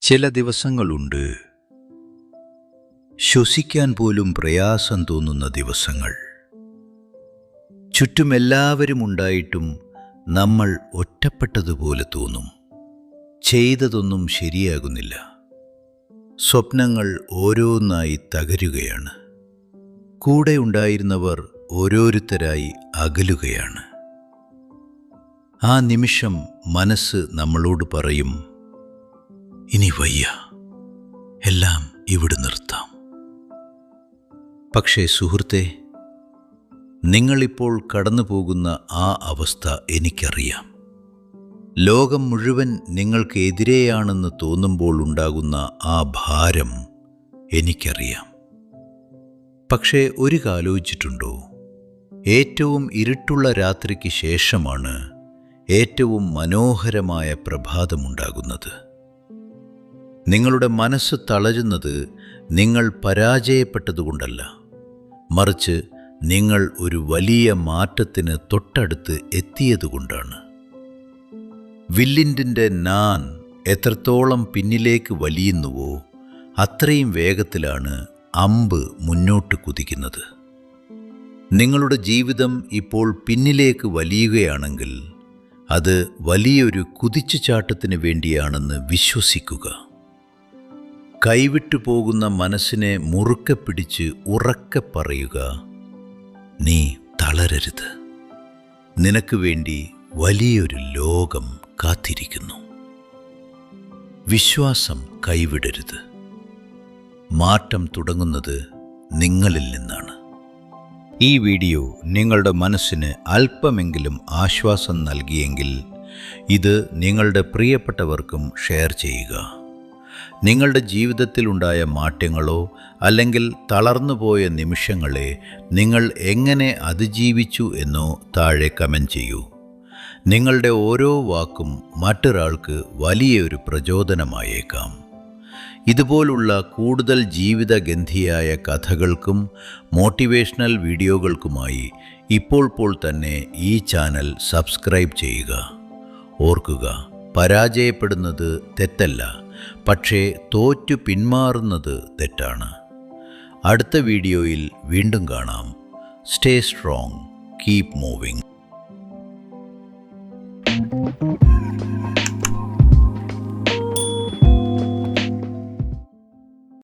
ചില ദിവസങ്ങളുണ്ട്, ശ്വസിക്കാൻ പോലും പ്രയാസം തോന്നുന്ന ദിവസങ്ങൾ. ചുറ്റും എല്ലാവരും ഉണ്ടായിട്ടും നമ്മൾ ഒറ്റപ്പെട്ടതുപോലെ തോന്നും. ചെയ്തതൊന്നും ശരിയാകുന്നില്ല. സ്വപ്നങ്ങൾ ഓരോന്നായി തകരുകയാണ്. കൂടെ ഉണ്ടായിരുന്നവർ ഓരോരുത്തരായി അകലുകയാണ്. ആ നിമിഷം മനസ്സ് നമ്മളോട് പറയും, ഇനി വയ്യ, എല്ലാം ഇവിടെ നിർത്താം. പക്ഷേ സുഹൃത്തേ, നിങ്ങളിപ്പോൾ കടന്നു പോകുന്ന ആ അവസ്ഥ എനിക്കറിയാം. ലോകം മുഴുവൻ നിങ്ങൾക്ക് എതിരെയാണെന്ന് തോന്നുമ്പോൾ ഉണ്ടാകുന്ന ആ ഭാരം എനിക്കറിയാം. പക്ഷേ ഒരു കാലോചിച്ചിട്ടുണ്ടോ? ഏറ്റവും ഇരുട്ടുള്ള രാത്രിക്ക് ശേഷമാണ് ഏറ്റവും മനോഹരമായ പ്രഭാതമുണ്ടാകുന്നത്. നിങ്ങളുടെ മനസ്സ് തളരുന്നത് നിങ്ങൾ പരാജയപ്പെട്ടതുകൊണ്ടല്ല, മറിച്ച് നിങ്ങൾ ഒരു വലിയ മാറ്റത്തിന് തൊട്ടടുത്ത് എത്തിയതുകൊണ്ടാണ്. വില്ലിൻ്റെ നാൻ എത്രത്തോളം പിന്നിലേക്ക് വലിയുന്നുവോ അത്രയും വേഗത്തിലാണ് അമ്പ് മുന്നോട്ട് കുതിക്കുന്നത്. നിങ്ങളുടെ ജീവിതം ഇപ്പോൾ പിന്നിലേക്ക് വലിയുകയാണെങ്കിൽ അത് വലിയൊരു കുതിച്ചുചാട്ടത്തിന് വേണ്ടിയാണെന്ന് വിശ്വസിക്കുക. കൈവിട്ടു പോകുന്ന മനസ്സിനെ മുറുക്കെ പിടിച്ച് ഉറക്കെ പറയുക, നീ തളരരുത്. നിനക്ക് വേണ്ടി വലിയൊരു ലോകം കാത്തിരിക്കുന്നു. വിശ്വാസം കൈവിടരുത്. മാറ്റം തുടങ്ങുന്നത് നിങ്ങളിൽ നിന്നാണ്. ഈ വീഡിയോ നിങ്ങളുടെ മനസ്സിന് അല്പമെങ്കിലും ആശ്വാസം നൽകിയെങ്കിൽ ഇത് നിങ്ങളുടെ പ്രിയപ്പെട്ടവർക്കും ഷെയർ ചെയ്യുക. നിങ്ങളുടെ ജീവിതത്തിലുണ്ടായ മാറ്റങ്ങളോ അല്ലെങ്കിൽ തളർന്നുപോയ നിമിഷങ്ങളെ നിങ്ങൾ എങ്ങനെ അതിജീവിച്ചു എന്നോ താഴെ കമൻറ്റ് ചെയ്യൂ. നിങ്ങളുടെ ഓരോ വാക്കും മറ്റൊരാൾക്ക് വലിയൊരു പ്രചോദനമായേക്കാം. ഇതുപോലുള്ള കൂടുതൽ ജീവിതഗന്ധിയായ കഥകൾക്കും മോട്ടിവേഷണൽ വീഡിയോകൾക്കുമായി ഇപ്പോൾ തന്നെ ഈ ചാനൽ സബ്സ്ക്രൈബ് ചെയ്യുക. ഓർക്കുക, പരാജയപ്പെടുന്നത് തെറ്റല്ല, പക്ഷേ തോറ്റു പിന്മാറുന്നത് തെറ്റാണ്. അടുത്ത വീഡിയോയിൽ വീണ്ടും കാണാം. Stay strong, keep moving.